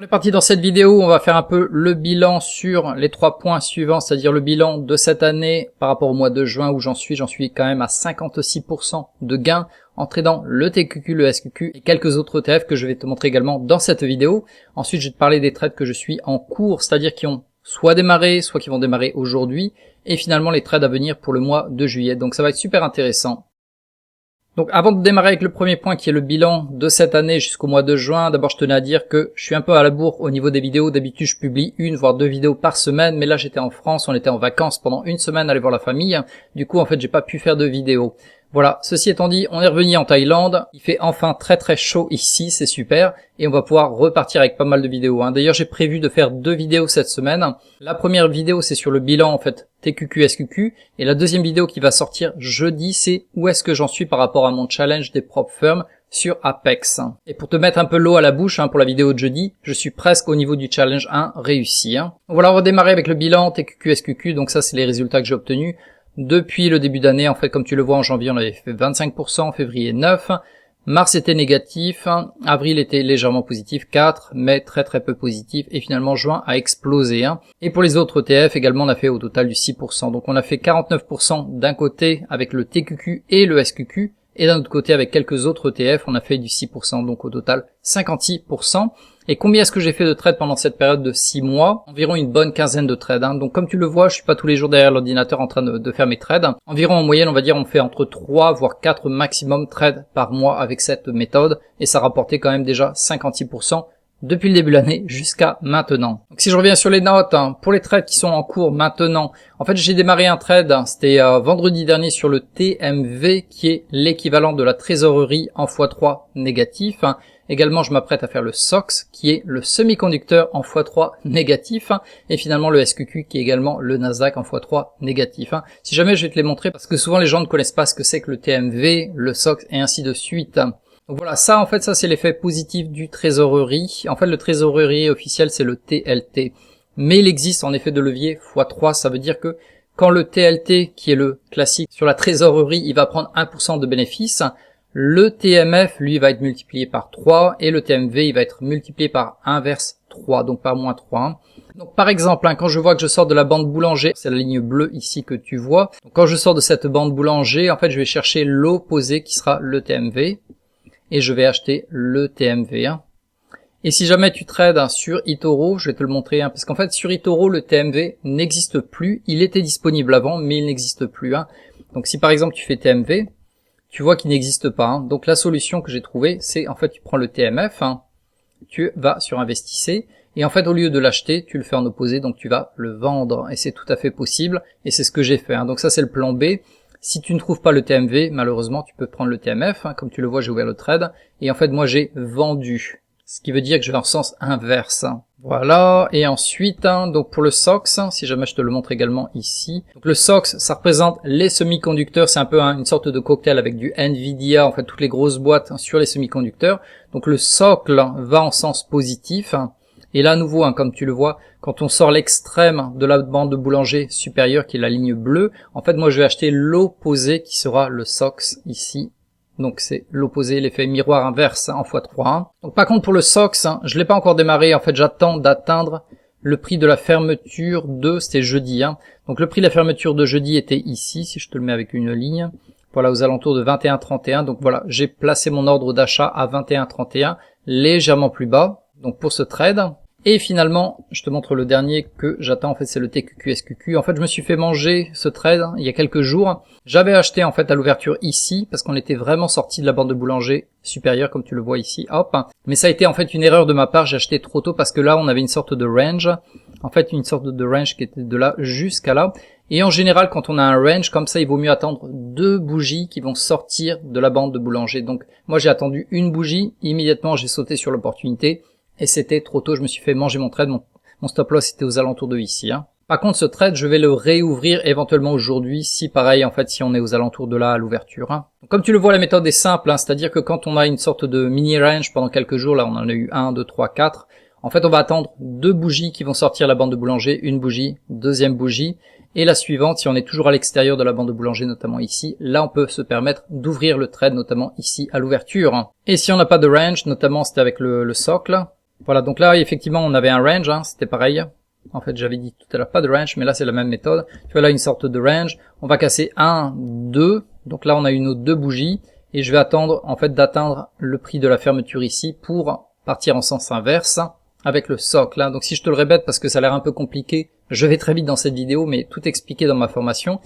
On est parti dans cette vidéo, on va faire un peu le bilan sur les 3 points suivants, c'est-à-dire le bilan de cette année par rapport au mois de juin où j'en suis quand même à 56% de gains en tradant le TQQ, le SQQ et quelques autres ETF que je vais te montrer également dans cette vidéo. Ensuite, je vais te parler des trades que je suis en cours, c'est-à-dire qui ont soit démarré, soit qui vont démarrer aujourd'hui, et finalement les trades à venir pour le mois de juillet. Donc ça va être super intéressant. Donc avant de démarrer avec le premier point qui est le bilan de cette année jusqu'au mois de juin, d'abord je tenais à dire que je suis un peu à la bourre au niveau des vidéos. D'habitude je publie 1 voire 2 vidéos par semaine, mais là j'étais en France, on était en vacances pendant une semaine, aller voir la famille. Du coup en fait j'ai pas pu faire de vidéo. Voilà, ceci étant dit, on est revenu en Thaïlande, il fait enfin très chaud ici, c'est super, et on va pouvoir repartir avec pas mal de vidéos. D'ailleurs j'ai prévu de faire 2 vidéos cette semaine. La première vidéo c'est sur le bilan en fait TQQ SQQ, et la deuxième vidéo qui va sortir jeudi c'est où est-ce que j'en suis par rapport à mon challenge des prop firms sur Apex. Et pour te mettre un peu l'eau à la bouche pour la vidéo de jeudi, je suis presque au niveau du challenge 1 réussi. Voilà, on va démarrer avec le bilan TQQ SQQ, donc ça c'est les résultats que j'ai obtenus. Depuis le début d'année, en fait, comme tu le vois, en janvier, on avait fait 25%, février 9%, mars était négatif, avril était légèrement positif, 4%, mai très peu positif, et finalement juin a explosé. Et pour les autres ETF, également, on a fait au total du 6%. Donc on a fait 49% d'un côté avec le TQQ et le SQQ, et d'un autre côté avec quelques autres ETF, on a fait du 6%, donc au total 56%. Et combien est-ce que j'ai fait de trades pendant cette période de 6 mois? Environ une bonne quinzaine de trades. Donc comme tu le vois, je suis pas tous les jours derrière l'ordinateur en train de faire mes trades. Environ en moyenne, on va dire, on fait entre 3 voire 4 maximum trades par mois avec cette méthode. Et ça rapportait quand même déjà 56% depuis le début de l'année jusqu'à maintenant. Donc si je reviens sur les notes, pour les trades qui sont en cours maintenant, en fait j'ai démarré un trade, c'était vendredi dernier sur le TMV qui est l'équivalent de la trésorerie en x3 négatif. Également je m'apprête à faire le SOX qui est le semi-conducteur en x3 négatif et finalement le SQQ qui est également le Nasdaq en x3 négatif. Si jamais je vais te les montrer parce que souvent les gens ne connaissent pas ce que c'est que le TMV, le SOX et ainsi de suite. Donc voilà, ça en fait ça c'est l'effet positif du trésorerie. En fait le trésorerie officiel c'est le TLT. Mais il existe en effet de levier x3, ça veut dire que quand le TLT qui est le classique sur la trésorerie, il va prendre 1% de bénéfice, le TMF lui va être multiplié par 3 et le TMV il va être multiplié par inverse 3, donc par moins 3. Donc par exemple, quand je vois que je sors de la bande boulanger, c'est la ligne bleue ici que tu vois. Donc quand je sors de cette bande boulanger, en fait je vais chercher l'opposé qui sera le TMV. Et je vais acheter le TMV. Et si jamais tu trades sur eToro, je vais te le montrer, parce qu'en fait sur eToro le TMV n'existe plus, il était disponible avant mais il n'existe plus. Donc si par exemple tu fais TMV, tu vois qu'il n'existe pas. Donc la solution que j'ai trouvée, c'est en fait tu prends le TMF, tu vas sur Investissez, et en fait au lieu de l'acheter, tu le fais en opposé, donc tu vas le vendre, et c'est tout à fait possible, et c'est ce que j'ai fait. Donc ça c'est le plan B. Si tu ne trouves pas le TMV, malheureusement, tu peux prendre le TMF. Comme tu le vois, j'ai ouvert le trade. Et en fait, moi, j'ai vendu. Ce qui veut dire que je vais en sens inverse. Voilà. Et ensuite, donc pour le SOX, si jamais je te le montre également ici. Donc le SOX, ça représente les semi-conducteurs. C'est un peu une sorte de cocktail avec du Nvidia, en fait, toutes les grosses boîtes sur les semi-conducteurs. Donc le socle va en sens positif. Et là, à nouveau, comme tu le vois, quand on sort l'extrême de la bande de boulanger supérieure, qui est la ligne bleue, en fait, moi, je vais acheter l'opposé, qui sera le SOX, ici. Donc, c'est l'opposé, l'effet miroir inverse, en x3. Donc, par contre, pour le SOX, je l'ai pas encore démarré. En fait, j'attends d'atteindre le prix de la fermeture c'était jeudi. Donc, le prix de la fermeture de jeudi était ici, si je te le mets avec une ligne. Voilà, aux alentours de 21,31. Donc, voilà, j'ai placé mon ordre d'achat à 21,31, légèrement plus bas. Donc pour ce trade. Et finalement, je te montre le dernier que j'attends, en fait c'est le TQQ SQQ. En fait je me suis fait manger ce trade il y a quelques jours. J'avais acheté en fait à l'ouverture ici, parce qu'on était vraiment sorti de la bande de boulanger supérieure comme tu le vois ici, hop. Mais ça a été en fait une erreur de ma part, j'ai acheté trop tôt parce que là on avait une sorte de range. En fait une sorte de range qui était de là jusqu'à là. Et en général quand on a un range comme ça, il vaut mieux attendre 2 bougies qui vont sortir de la bande de boulanger. Donc moi j'ai attendu une bougie, immédiatement j'ai sauté sur l'opportunité. Et c'était trop tôt, je me suis fait manger mon trade, mon stop loss était aux alentours de ici. Par contre ce trade, je vais le réouvrir éventuellement aujourd'hui, si pareil en fait, si on est aux alentours de là à l'ouverture. Donc, comme tu le vois, la méthode est simple, c'est-à-dire que quand on a une sorte de mini range pendant quelques jours, là on en a eu 1, 2, 3, 4, en fait on va attendre 2 bougies qui vont sortir la bande de boulanger, une bougie, deuxième bougie, et la suivante, si on est toujours à l'extérieur de la bande de boulanger, notamment ici, là on peut se permettre d'ouvrir le trade, notamment ici à l'ouverture. Et si on n'a pas de range, notamment c'était avec le socle, Voilà, donc là effectivement on avait un range, hein, c'était pareil. En fait j'avais dit tout à l'heure pas de range, mais là c'est la même méthode. Tu vois là une sorte de range, on va casser 1, 2, donc là on a une autre 2 bougies, et je vais attendre en fait d'atteindre le prix de la fermeture ici pour partir en sens inverse avec le socle. Hein. Donc si je te le répète parce que ça a l'air un peu compliqué, je vais très vite dans cette vidéo, mais tout expliqué dans ma formation.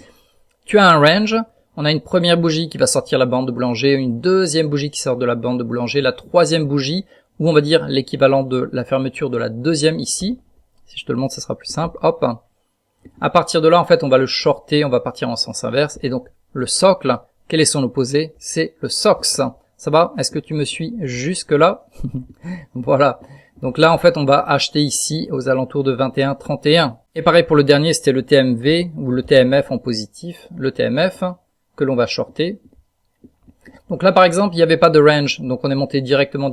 Tu as un range, on a une première bougie qui va sortir la bande de boulanger, une deuxième bougie qui sort de la bande de boulanger, la troisième bougie, ou on va dire l'équivalent de la fermeture de la deuxième ici. Si je te le montre, ça sera plus simple. Hop. À partir de là, en fait, on va le shorter, on va partir en sens inverse. Et donc, le socle, quel est son opposé? C'est le SOX. Ça va? Est-ce que tu me suis jusque là? Voilà. Donc là, en fait, on va acheter ici aux alentours de 21,31. Et pareil pour le dernier, c'était le TMV ou le TMF en positif. Le TMF que l'on va shorter. Donc là, par exemple, il n'y avait pas de range, donc on est monté directement.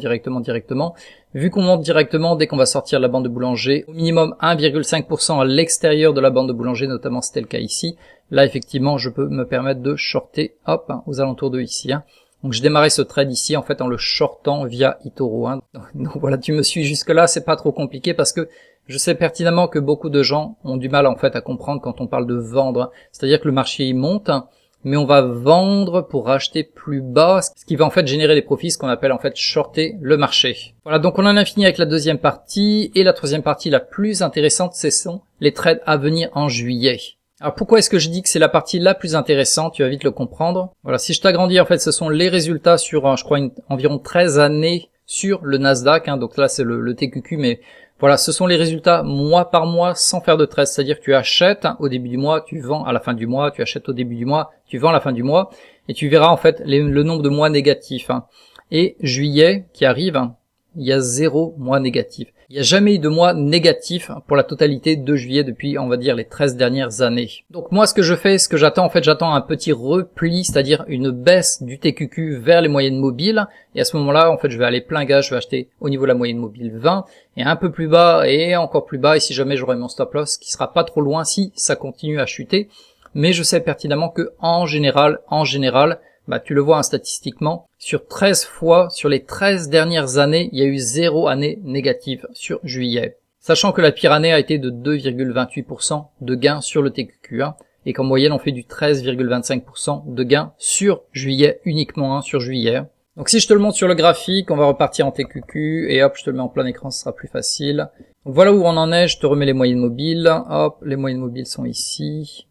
Vu qu'on monte directement, dès qu'on va sortir la bande de boulanger, au minimum 1,5% à l'extérieur de la bande de boulanger, notamment c'était le cas ici, là, effectivement, je peux me permettre de shorter, hop, aux alentours de ici. Hein. Donc je démarrais ce trade ici, en fait, en le shortant via eToro. Hein. Donc voilà, tu me suis jusque-là, c'est pas trop compliqué parce que je sais pertinemment que beaucoup de gens ont du mal, en fait, à comprendre quand on parle de vendre. C'est-à-dire que le marché, il monte, mais on va vendre pour racheter plus bas, ce qui va en fait générer des profits, ce qu'on appelle en fait shorter le marché. Voilà, donc on en a fini avec la deuxième partie, et la troisième partie la plus intéressante, ce sont les trades à venir en juillet. Alors pourquoi est-ce que je dis que c'est la partie la plus intéressante? Tu vas vite le comprendre. Voilà, si je t'agrandis, en fait, ce sont les résultats sur, je crois, environ 13 années sur le Nasdaq, hein, donc là c'est le TQQ, mais voilà, ce sont les résultats mois par mois sans faire de trade, c'est-à-dire que tu achètes au début du mois, tu vends à la fin du mois, tu achètes au début du mois, tu vends à la fin du mois, et tu verras en fait le nombre de mois négatifs. Hein. Et juillet qui arrive, il y a 0 mois négatif. Il n'y a jamais eu de mois négatif pour la totalité de juillet depuis, on va dire, les 13 dernières années. Donc moi, ce que je fais, ce que j'attends, en fait, j'attends un petit repli, c'est-à-dire une baisse du TQQ vers les moyennes mobiles. Et à ce moment-là, en fait, je vais aller plein gaz, je vais acheter au niveau de la moyenne mobile 20, et un peu plus bas, et encore plus bas, et si jamais j'aurai mon stop loss, qui sera pas trop loin si ça continue à chuter. Mais je sais pertinemment que, en général, bah, tu le vois hein, statistiquement, sur 13 fois, sur les 13 dernières années, il y a eu 0 année négative sur juillet. Sachant que la pire année a été de 2,28% de gain sur le TQQ, hein, et qu'en moyenne on fait du 13,25% de gain sur juillet, uniquement hein, sur juillet. Donc si je te le montre sur le graphique, on va repartir en TQQ, et hop, je te le mets en plein écran, ce sera plus facile. Donc voilà où on en est, je te remets les moyennes mobiles, hop, les moyennes mobiles sont ici.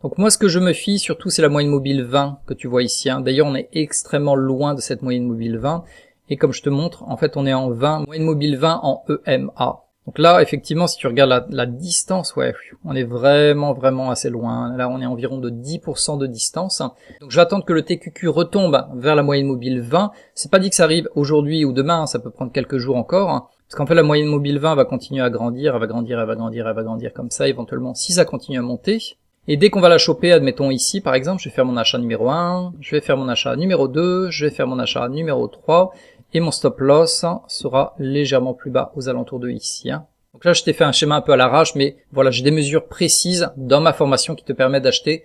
Donc moi ce que je me fie surtout c'est la moyenne mobile 20 que tu vois ici. Hein. D'ailleurs on est extrêmement loin de cette moyenne mobile 20 et comme je te montre en fait on est en 20, moyenne mobile 20 en EMA. Donc là effectivement si tu regardes la distance, ouais, on est vraiment assez loin. Là on est environ de 10% de distance. Donc je vais attendre que le TQQ retombe vers la moyenne mobile 20. C'est pas dit que ça arrive aujourd'hui ou demain, hein. Ça peut prendre quelques jours encore. Hein. Parce qu'en fait la moyenne mobile 20 va continuer à grandir, elle va grandir comme ça éventuellement si ça continue à monter. Et dès qu'on va la choper, admettons ici par exemple, je vais faire mon achat numéro 1, je vais faire mon achat numéro 2, je vais faire mon achat numéro 3, et mon stop loss sera légèrement plus bas aux alentours de ici. Hein. Donc là je t'ai fait un schéma un peu à l'arrache, mais voilà, j'ai des mesures précises dans ma formation qui te permettent d'acheter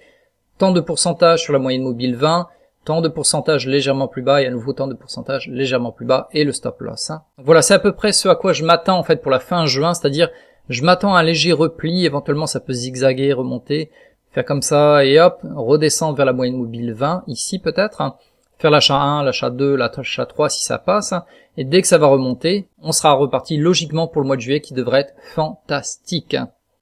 tant de pourcentage sur la moyenne mobile 20, tant de pourcentage légèrement plus bas, et à nouveau tant de pourcentage légèrement plus bas, et le stop loss. Hein. Donc voilà, c'est à peu près ce à quoi je m'attends en fait pour la fin juin, c'est-à-dire je m'attends à un léger repli, éventuellement ça peut zigzaguer, remonter, faire comme ça, et hop, redescendre vers la moyenne mobile 20, ici peut-être, hein. Faire l'achat 1, l'achat 2, l'achat 3 si ça passe, hein. Et dès que ça va remonter, on sera reparti logiquement pour le mois de juillet qui devrait être fantastique.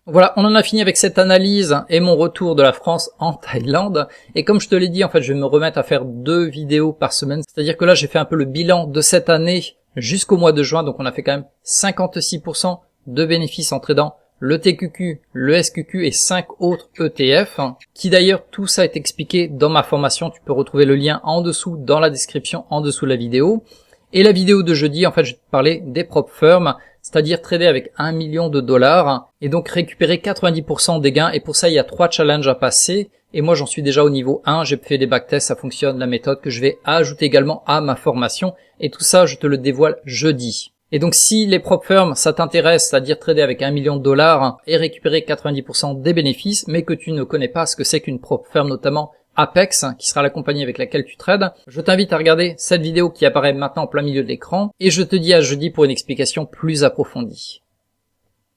Voilà, on en a fini avec cette analyse et mon retour de la France en Thaïlande. Et comme je te l'ai dit, en fait, je vais me remettre à faire 2 vidéos par semaine. C'est-à-dire que là, j'ai fait un peu le bilan de cette année jusqu'au mois de juin, donc on a fait quand même 56% de bénéfices en tradant le TQQ, le SQQ et 5 autres ETF, qui d'ailleurs tout ça est expliqué dans ma formation. Tu peux retrouver le lien en dessous dans la description, en dessous de la vidéo. Et la vidéo de jeudi, en fait, je vais te parler des prop firms, c'est-à-dire trader avec 1 million de dollars et donc récupérer 90% des gains. Et pour ça, il y a 3 challenges à passer. Et moi, j'en suis déjà au niveau 1. J'ai fait des backtests, ça fonctionne, la méthode que je vais ajouter également à ma formation. Et tout ça, je te le dévoile jeudi. Et donc si les prop firms ça t'intéresse, c'est-à-dire trader avec 1 million de dollars et récupérer 90% des bénéfices, mais que tu ne connais pas ce que c'est qu'une prop firm, notamment Apex, qui sera la compagnie avec laquelle tu trades. Je t'invite à regarder cette vidéo qui apparaît maintenant en plein milieu de l'écran, et je te dis à jeudi pour une explication plus approfondie.